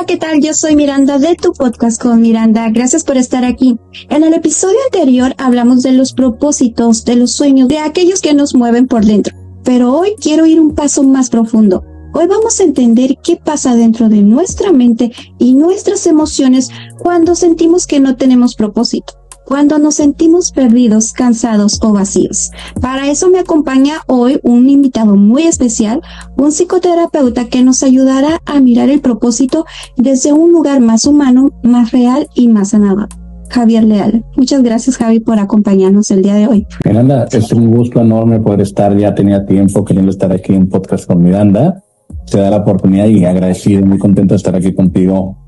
¿qué tal? Yo soy Miranda de Tu Podcast con Miranda. Gracias por estar aquí. En el episodio anterior hablamos de los propósitos, de los sueños, de aquellos que nos mueven por dentro. Pero hoy quiero ir un paso más profundo. Hoy vamos a entender qué pasa dentro de nuestra mente y nuestras emociones cuando sentimos que no tenemos propósito, cuando nos sentimos perdidos, cansados o vacíos. Para eso me acompaña hoy un invitado muy especial, un psicoterapeuta que nos ayudará a mirar el propósito desde un lugar más humano, más real y más sanador. Javier Leal. Muchas gracias, Javi, por acompañarnos el día de hoy. Miranda, es un gusto enorme poder estar, ya tenía tiempo queriendo estar aquí en Podcast con Miranda. Se da la oportunidad y agradecido, muy contento de estar aquí contigo,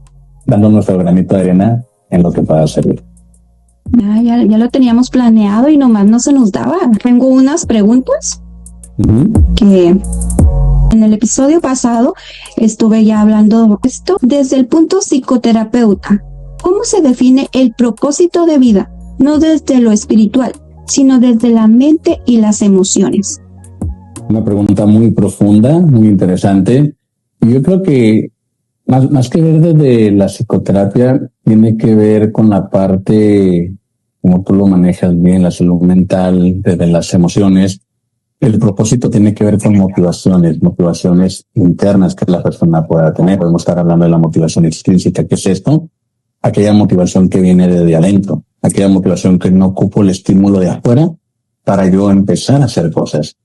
dando nuestro granito de arena en lo que pueda servir. Ya lo teníamos planeado y nomás no se nos daba. Tengo unas preguntas que en el episodio pasado estuve ya hablando de esto desde el punto psicoterapeuta. ¿Cómo se define el propósito de vida? No desde lo espiritual, sino desde la mente y las emociones. Una pregunta muy profunda, muy interesante. Y yo creo que más que ver desde la psicoterapia, tiene que ver con la parte, como tú lo manejas bien, la salud mental, desde las emociones. El propósito tiene que ver con motivaciones internas que la persona pueda tener. Podemos estar hablando de la motivación extrínseca. ¿Qué es esto? Aquella motivación que viene desde adentro, aquella motivación que no ocupo el estímulo de afuera para yo empezar a hacer cosas.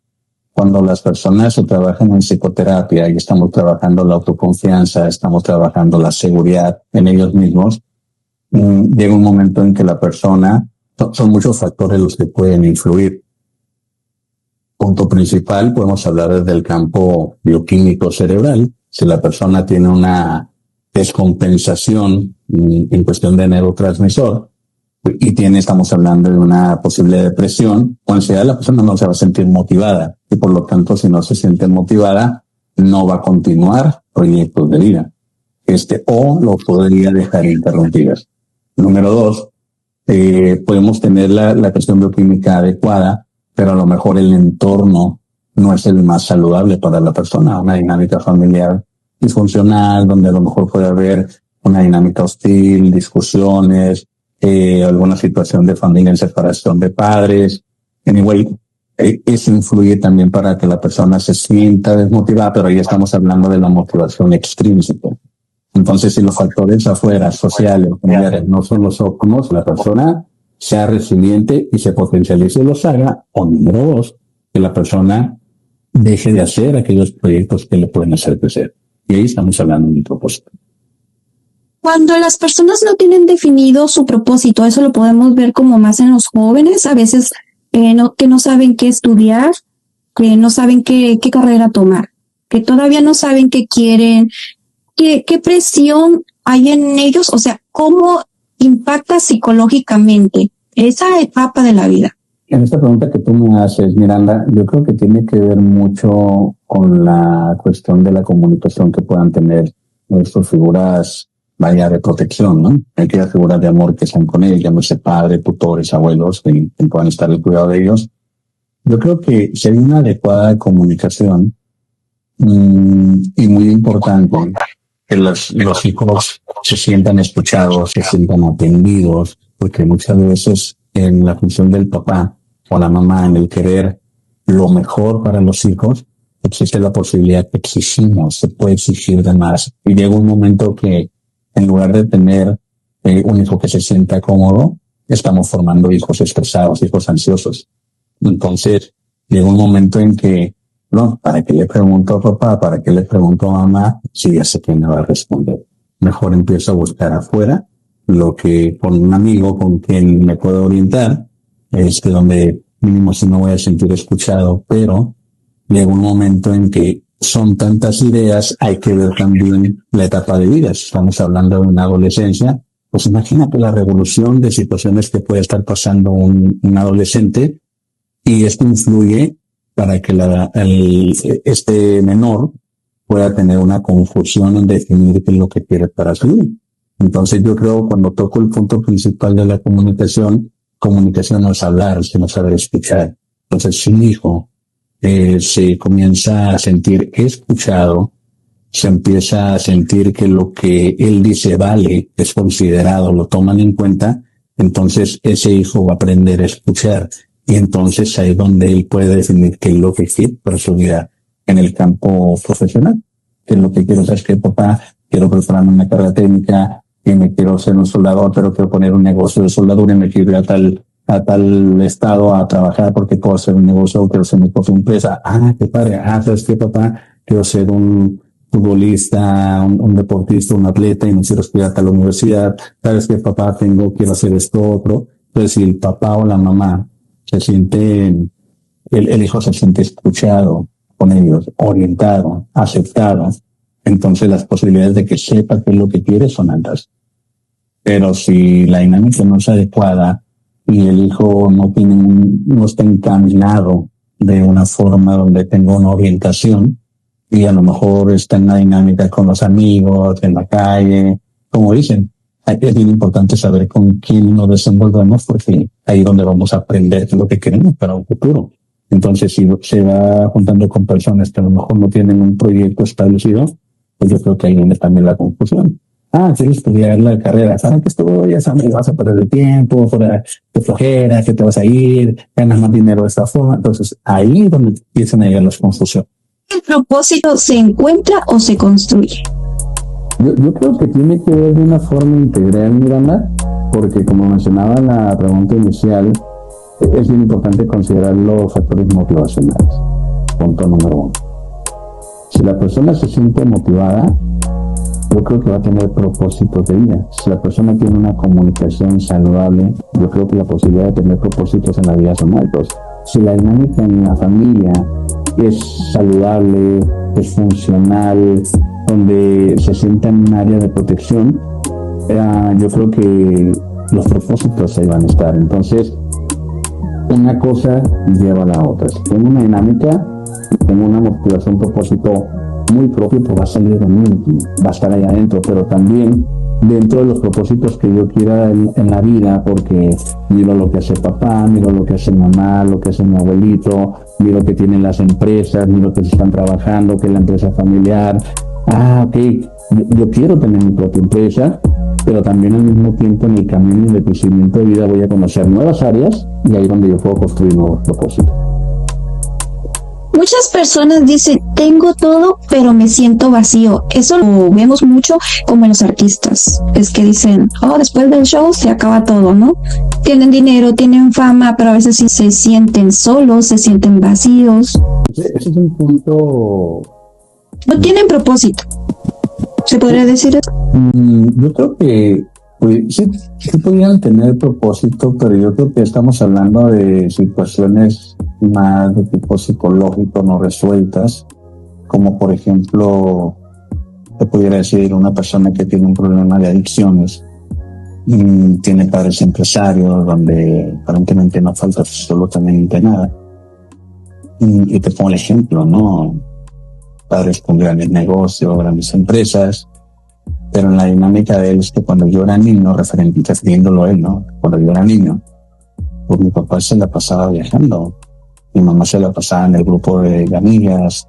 Cuando las personas trabajan en psicoterapia y estamos trabajando la autoconfianza, estamos trabajando la seguridad en ellos mismos, llega un momento en que la persona, son muchos factores los que pueden influir. Punto principal, podemos hablar desde el campo bioquímico cerebral. Si la persona tiene una descompensación en cuestión de neurotransmisor, y estamos hablando de una posible depresión o ansiedad, la persona no se va a sentir motivada y por lo tanto si no se siente motivada no va a continuar proyectos de vida o lo podría dejar interrumpidas. Número 2, podemos tener la cuestión bioquímica adecuada, pero a lo mejor el entorno no es el más saludable para la persona, una dinámica familiar disfuncional donde a lo mejor puede haber una dinámica hostil, discusiones, alguna situación de familia en separación de padres. Anyway, eso influye también para que la persona se sienta desmotivada, pero ahí estamos hablando de la motivación extrínseca. Entonces, si los factores afuera, sociales, familiares, no son los óptimos, la persona sea resiliente y se potencialice y los haga. O número 2, que la persona deje de hacer aquellos proyectos que le pueden hacer crecer. Y ahí estamos hablando de un propósito. Cuando las personas no tienen definido su propósito, eso lo podemos ver como más en los jóvenes, a veces que no saben qué estudiar, que no saben qué carrera tomar, que todavía no saben qué quieren, qué presión hay en ellos, o sea, cómo impacta psicológicamente esa etapa de la vida. En esta pregunta que tú me haces, Miranda, yo creo que tiene que ver mucho con la cuestión de la comunicación que puedan tener nuestras figuras de protección, ¿no? Aquellas figuras de amor que están con ellos, llámese padre, tutores, abuelos, que puedan estar al cuidado de ellos. Yo creo que si hay una adecuada comunicación, y muy importante, que los hijos se sientan escuchados, se sientan atendidos, porque muchas veces en la función del papá o la mamá, en el querer lo mejor para los hijos, existe la posibilidad que exigimos, se puede exigir de más. Y llega un momento que en lugar de tener un hijo que se sienta cómodo, estamos formando hijos estresados, hijos ansiosos. Entonces, llega un momento en que, no, ¿para qué le pregunto a papá? ¿Para qué le pregunto a mamá? Si ya sé que me va a responder. Mejor empiezo a buscar afuera lo que con un amigo con quien me puedo orientar, donde mínimo si me voy a sentir escuchado, pero llega un momento en que son tantas ideas, hay que ver también la etapa de vida. Si estamos hablando de una adolescencia, pues imagínate la revolución de situaciones que puede estar pasando un adolescente, y esto influye para que este menor pueda tener una confusión en definir qué es lo que quiere para su vida. Entonces yo creo cuando toco el punto principal de la comunicación no es hablar, sino saber escuchar. Entonces si un hijo se comienza a sentir escuchado, se empieza a sentir que lo que él dice vale, es considerado, lo toman en cuenta, entonces ese hijo va a aprender a escuchar. Y entonces ahí es donde él puede definir qué es lo que quiere para su vida en el campo profesional. ¿Qué es lo que quiero? ¿Sabes qué, papá? Quiero prepararme una carrera técnica y me quiero ser un soldador, pero quiero poner un negocio de soldadura y me quiero ir a tal estado a trabajar porque puedo hacer un negocio o quiero ser mi propia empresa. Ah, qué padre. Ah, ¿sabes qué, papá? Quiero ser un futbolista, un deportista, un atleta y me quiero estudiar a la universidad. ¿Sabes qué, papá? Quiero hacer esto, otro. Entonces, si el papá o la mamá se siente, el hijo se siente escuchado con ellos, orientado, aceptado, entonces las posibilidades de que sepa qué es lo que quiere son altas. Pero si la dinámica no es adecuada y el hijo no está encaminado de una forma donde tenga una orientación y a lo mejor está en la dinámica con los amigos, en la calle, como dicen, es bien importante saber con quién nos desenvolvemos porque ahí es donde vamos a aprender lo que queremos para un futuro. Entonces, si se va juntando con personas que a lo mejor no tienen un proyecto establecido, pues yo creo que ahí viene también la confusión. Ah, quieres estudiar la carrera, ¿sabes que esto ya sabes, vas a perder el tiempo, de flojera, que te vas a ir, ganas más dinero de esta forma? Entonces, ahí es donde empiezan a llegar las confusiones. ¿El propósito se encuentra o se construye? Yo creo que tiene que ver de una forma integral, Miranda, porque como mencionaba en la pregunta inicial, es bien importante considerar los factores motivacionales. Punto número 1. Si la persona se siente motivada, yo creo que va a tener propósitos de vida. Si la persona tiene una comunicación saludable, yo creo que la posibilidad de tener propósitos en la vida son altos. Si la dinámica en la familia es saludable, es funcional, donde se sienta en un área de protección, yo creo que los propósitos ahí van a estar. Entonces, una cosa lleva a la otra. Si tengo una dinámica, tengo una motivación, un propósito muy propio, pues va a salir de mí, va a estar ahí adentro, pero también dentro de los propósitos que yo quiera en la vida, porque miro lo que hace papá, miro lo que hace mamá, lo que hace mi abuelito, miro que tienen las empresas, miro que se están trabajando, que es la empresa familiar. Ok, yo quiero tener mi propia empresa, pero también al mismo tiempo en el camino de crecimiento de vida voy a conocer nuevas áreas y ahí es donde yo puedo construir nuevos propósitos. Muchas personas dicen, tengo todo, pero me siento vacío. Eso lo vemos mucho como en los artistas. Es que dicen, después del show se acaba todo, ¿no? Tienen dinero, tienen fama, pero a veces sí se sienten solos, se sienten vacíos. Ese es un punto... No tienen propósito. ¿Se podría decir eso? Yo creo que sí podrían tener propósito, pero yo creo que estamos hablando de situaciones más de tipo psicológico no resueltas, como por ejemplo, te pudiera decir una persona que tiene un problema de adicciones y tiene padres empresarios donde aparentemente no falta absolutamente nada. Y te pongo el ejemplo, ¿no? Padres con grandes negocios, grandes empresas, pero en la dinámica de él es que cuando yo era niño, refiriéndolo a él, ¿no? Cuando yo era niño, pues mi papá se la pasaba viajando, mi mamá se la pasaba en el grupo de amigas,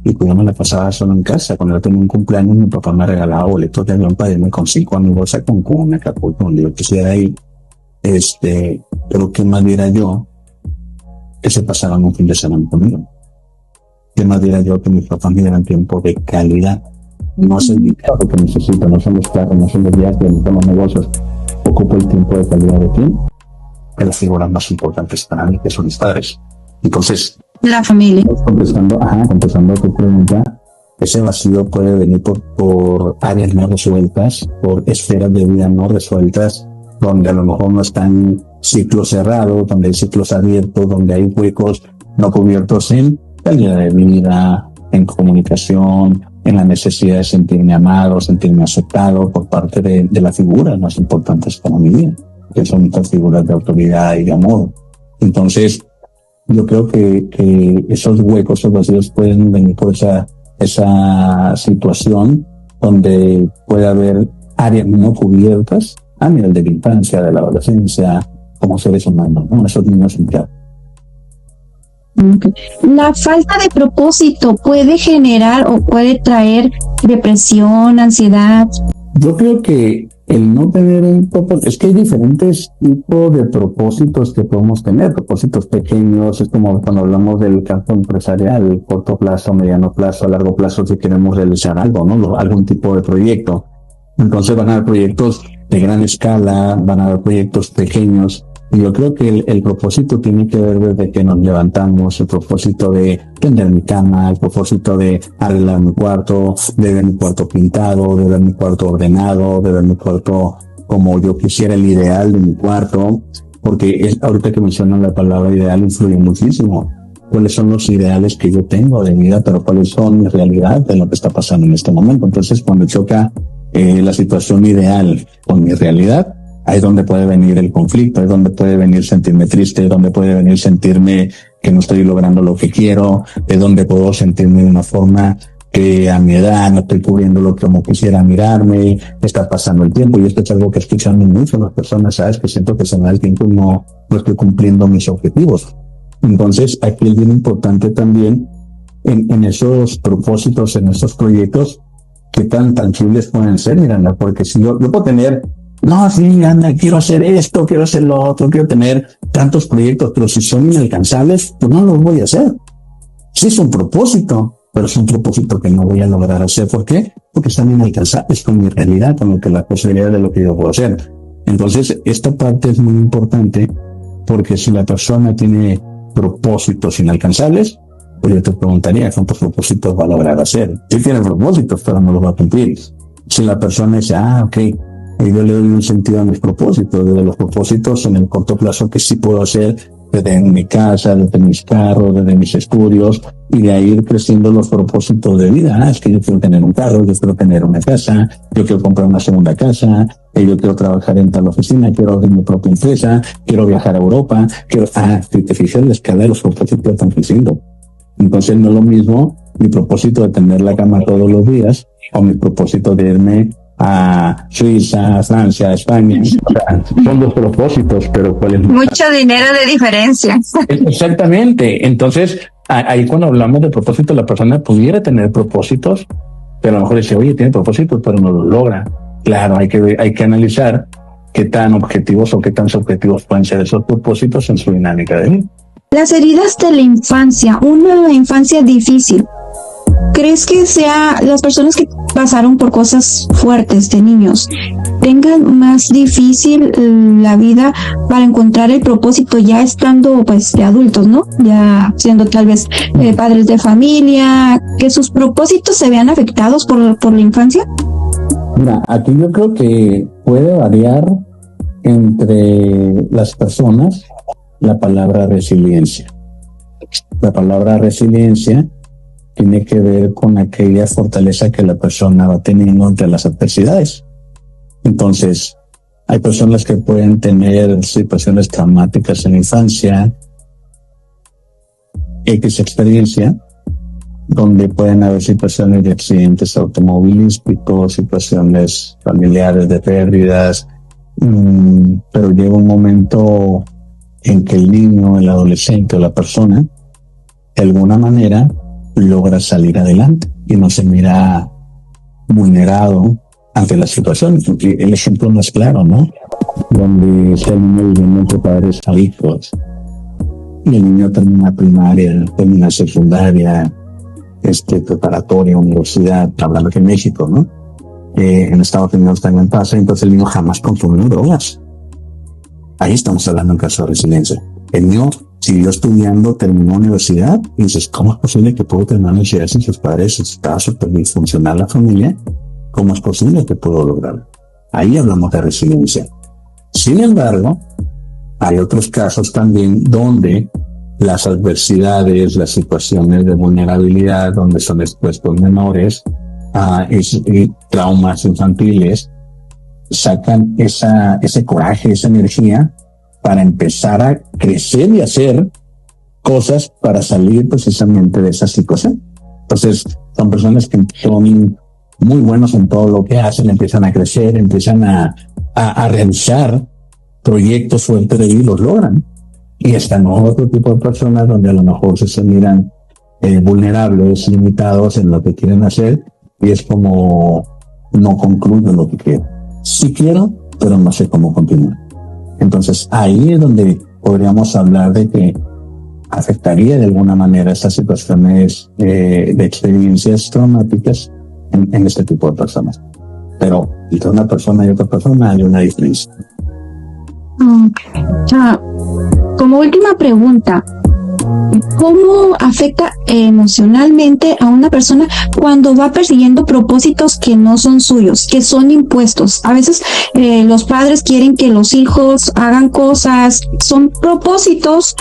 y pues yo me la pasaba solo en casa. Cuando yo tenía un cumpleaños, mi papá me regalaba boletos de avión para irme con 5 amigos a Cancún, Acapulco, donde yo quisiera ir. Pero ¿qué más diera yo que se pasaran un fin de semana conmigo? ¿Qué más diera yo que mis papás me dieran tiempo de calidad? No es el dinero que necesito, no son los carros, no son los viajes, no son los negocios. Ocupo el tiempo de calidad de quién? De las figuras más importantes para mí, que son mis padres. Entonces, la familia. Contestando a tu pregunta, ese vacío puede venir por áreas no resueltas, por esferas de vida no resueltas, donde a lo mejor no están ciclos cerrados, donde hay ciclos abiertos, donde hay huecos no cubiertos en calidad de vida, en comunicación, en la necesidad de sentirme amado, sentirme aceptado por parte de las figuras más importantes para mi vida, que son estas figuras de autoridad y de amor. Entonces, yo creo que esos huecos, esos vacíos pueden venir por esa situación donde puede haber áreas no cubiertas a nivel de la infancia, de la adolescencia, como seres humanos, ¿no? Esos niños en casa. Ok. La falta de propósito puede generar o puede traer depresión, ansiedad. Yo creo que el no tener un propósito, es que hay diferentes tipos de propósitos que podemos tener, propósitos pequeños, es como cuando hablamos del campo empresarial, corto plazo, mediano plazo, a largo plazo, si queremos realizar algo, ¿no? Algún tipo de proyecto. Entonces van a haber proyectos de gran escala, van a haber proyectos pequeños. Y yo creo que el propósito tiene que ver desde que nos levantamos, el propósito de tender mi cama, el propósito de arreglar mi cuarto, de ver mi cuarto pintado, de ver mi cuarto ordenado, de ver mi cuarto como yo quisiera, el ideal de mi cuarto, porque ahorita que mencionan la palabra ideal influye muchísimo. ¿Cuáles son los ideales que yo tengo de vida, pero cuáles son mi realidad de lo que está pasando en este momento? Entonces, cuando choca la situación ideal con mi realidad, ahí es donde puede venir el conflicto, ahí es donde puede venir sentirme triste, es donde puede venir sentirme que no estoy logrando lo que quiero, es donde puedo sentirme de una forma que a mi edad no estoy cubriendo lo que como quisiera mirarme, está pasando el tiempo, y esto es algo que escuchan mucho las personas, ¿sabes? Que siento que se me da el tiempo y no estoy cumpliendo mis objetivos. Entonces, aquí es bien importante también en esos propósitos, en esos proyectos, qué tan tangibles pueden ser, Miranda, porque si yo puedo tener, no, sí, anda, quiero hacer esto, quiero hacer lo otro, quiero tener tantos proyectos, pero si son inalcanzables, pues no los voy a hacer. Sí es un propósito, pero es un propósito que no voy a lograr hacer. ¿Por qué? Porque están inalcanzables con mi realidad, con lo que la posibilidad de lo que yo puedo hacer. Entonces, esta parte es muy importante, porque si la persona tiene propósitos inalcanzables, pues yo te preguntaría cuántos propósitos va a lograr hacer. Sí tiene propósitos, pero no los va a cumplir. Si la persona dice, ok, yo le doy un sentido a mis propósitos, desde los propósitos en el corto plazo que sí puedo hacer desde mi casa, desde mis carros, desde mis estudios, y de ahí ir creciendo los propósitos de vida. Es que yo quiero tener un carro, yo quiero tener una casa, yo quiero comprar una segunda casa, yo quiero trabajar en tal oficina, quiero abrir mi propia empresa, quiero viajar a Europa, si te fijas, la escala de los propósitos están creciendo. Entonces no es lo mismo mi propósito de tener la cama todos los días o mi propósito de irme a Suiza, Francia, España. O sea, son dos propósitos, pero ¿cuál es? Mucho dinero de diferencia. Exactamente. Entonces, ahí cuando hablamos de propósito, la persona pudiera tener propósitos, pero a lo mejor dice, oye, tiene propósitos, pero no lo logra. Claro, hay que analizar qué tan objetivos o qué tan subjetivos pueden ser esos propósitos en su dinámica de vida. Las heridas de la infancia, una infancia difícil. ¿Crees que las personas que pasaron por cosas fuertes de niños tengan más difícil la vida para encontrar el propósito ya estando pues de adultos, ¿no? Ya siendo tal vez padres de familia, que sus propósitos se vean afectados por la infancia? Mira, aquí yo creo que puede variar entre las personas la palabra resiliencia. La palabra resiliencia tiene que ver con aquella fortaleza que la persona va teniendo ante las adversidades. Entonces, hay personas que pueden tener situaciones traumáticas en la infancia, X experiencia, donde pueden haber situaciones de accidentes automovilísticos, situaciones familiares de pérdidas, pero llega un momento en que el niño, el adolescente o la persona, de alguna manera, logra salir adelante y no se mira vulnerado ante la situación. El ejemplo no es claro, ¿no? Donde está el niño viviendo entre padres ricos y el niño termina primaria, termina secundaria, preparatoria, universidad, hablando que en México, ¿no? En Estados Unidos también pasa, entonces el niño jamás consumió drogas. Ahí estamos hablando en caso de resiliencia. El niño siguió estudiando, terminó universidad, y dices, ¿cómo es posible que puedo terminar la universidad sin sus padres? Está súper disfuncional la familia. ¿Cómo es posible que puedo lograrlo? Ahí hablamos de resiliencia. Sin embargo, hay otros casos también donde las adversidades, las situaciones de vulnerabilidad, donde son expuestos menores y traumas infantiles, sacan ese coraje, esa energía para empezar a crecer y hacer cosas para salir precisamente de esa situación. Entonces, son personas que son muy buenos en todo lo que hacen, empiezan a crecer, empiezan a realizar proyectos fuertes de vida y los logran. Y están otro tipo de personas donde a lo mejor se miran vulnerables, limitados en lo que quieren hacer, y es como no concluyo lo que quiero. Sí quiero, pero no sé cómo continuar. Entonces ahí es donde podríamos hablar de que afectaría de alguna manera estas situaciones de experiencias traumáticas en este tipo de personas. Pero entre una persona y otra persona hay una diferencia. Como última pregunta, ¿cómo afecta emocionalmente a una persona cuando va persiguiendo propósitos que no son suyos, que son impuestos? A veces los padres quieren que los hijos hagan cosas, son propósitos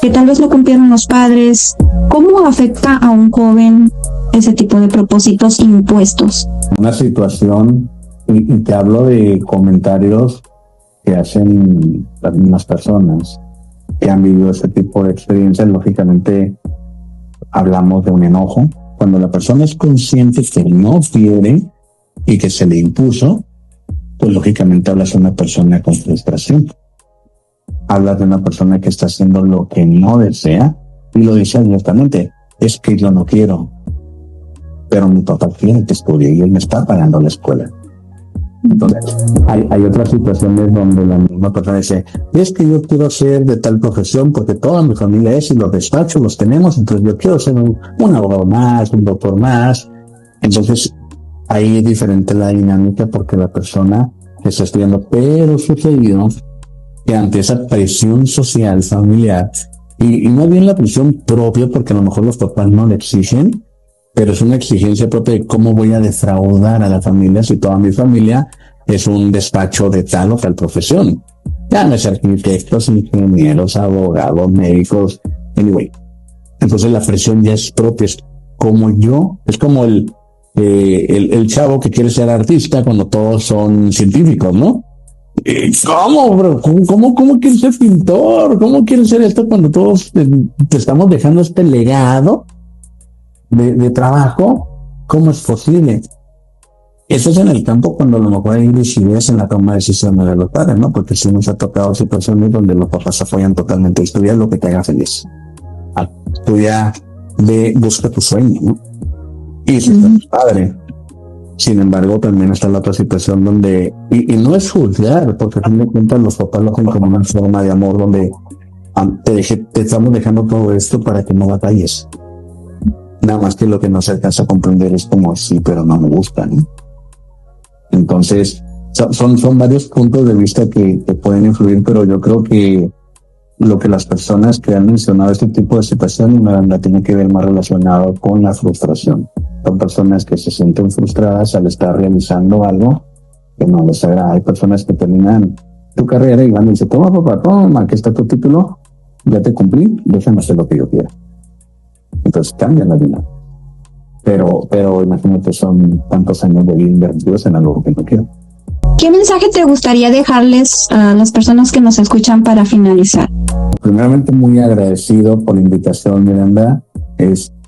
que tal vez no cumplieron los padres. ¿Cómo afecta a un joven ese tipo de propósitos impuestos? Una situación, y te hablo de comentarios que hacen las mismas personas que han vivido ese tipo de experiencias. Lógicamente hablamos de un enojo. Cuando la persona es consciente que no quiere y que se le impuso, pues lógicamente hablas de una persona con frustración. Hablas de una persona que está haciendo lo que no desea y lo dice abiertamente. Es que yo no quiero, pero mi papá quiere que estudie y él me está pagando la escuela. Entonces, hay otras situaciones donde la misma persona dice, es que yo quiero ser de tal profesión porque toda mi familia es y los despachos los tenemos, entonces yo quiero ser un abogado más, un doctor más. Entonces, ahí es diferente la dinámica porque la persona está estudiando, pero sucedió que ante esa presión social, familiar, y no bien la presión propia, porque a lo mejor los papás no le exigen, pero es una exigencia propia de cómo voy a defraudar a la familia si toda mi familia es un despacho de tal o tal profesión. Llámese arquitectos, ingenieros, abogados, médicos, anyway. Entonces la presión ya es propia, es como yo, es como el chavo que quiere ser artista cuando todos son científicos, ¿no? ¿Cómo, bro? ¿Cómo quieres ser pintor? ¿Cómo quieres ser esto cuando todos te estamos dejando este legado de trabajo? ¿Cómo es posible? Eso es en el campo cuando a lo mejor hay rigidez en la toma de decisiones de los padres, ¿no? Porque sí nos ha tocado situaciones donde los papás apoyan totalmente. Estudia lo que te haga feliz. Estudia, busca tu sueño, ¿no? Y si estás padre. Sin embargo, también está la otra situación donde, y no es juzgar, porque a fin de cuentas los papás lo hacen como una forma de amor donde te estamos dejando todo esto para que no batalles. Nada más que lo que no se alcanza a comprender es como sí, pero no me gusta, ¿no? Entonces, son varios puntos de vista que pueden influir, pero yo creo que lo que las personas que han mencionado este tipo de situaciones la tienen que ver más relacionado con la frustración. Son personas que se sienten frustradas al estar realizando algo que no les agrada. Hay personas que terminan tu carrera y van y dicen, toma papá, toma, aquí está tu título, ya te cumplí, déjame hacer lo que yo quiera. Entonces cambian la dinámica. Pero imagínate, son tantos años de vida invertidos en algo que no quiero. ¿Qué mensaje te gustaría dejarles a las personas que nos escuchan para finalizar? Primeramente, muy agradecido por la invitación, Miranda.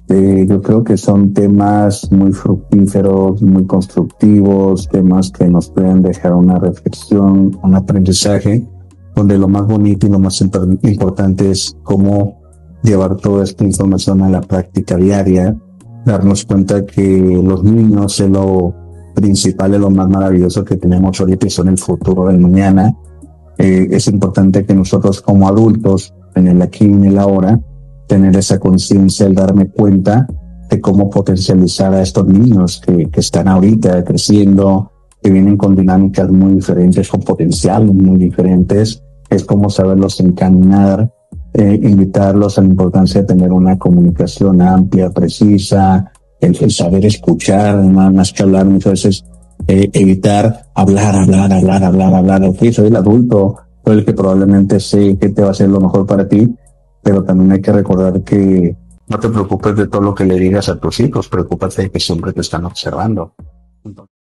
Yo creo que son temas muy fructíferos, muy constructivos, temas que nos pueden dejar una reflexión, un aprendizaje, donde lo más bonito y lo más importante es cómo llevar toda esta información a la práctica diaria, darnos cuenta que los niños es lo principal, es lo más maravilloso que tenemos ahorita y son el futuro del mañana. Es importante que nosotros como adultos, en el aquí y en el ahora, tener esa conciencia, el darme cuenta de cómo potencializar a estos niños que están ahorita creciendo, que vienen con dinámicas muy diferentes, con potenciales muy diferentes. Es como saberlos encaminar, invitarlos a la importancia de tener una comunicación amplia, precisa, el saber escuchar, más que hablar muchas veces, evitar hablar. Ok, soy el adulto, soy el que probablemente sé qué te va a ser lo mejor para ti, pero también hay que recordar que no te preocupes de todo lo que le digas a tus hijos, preocúpate de que siempre te están observando. Entonces,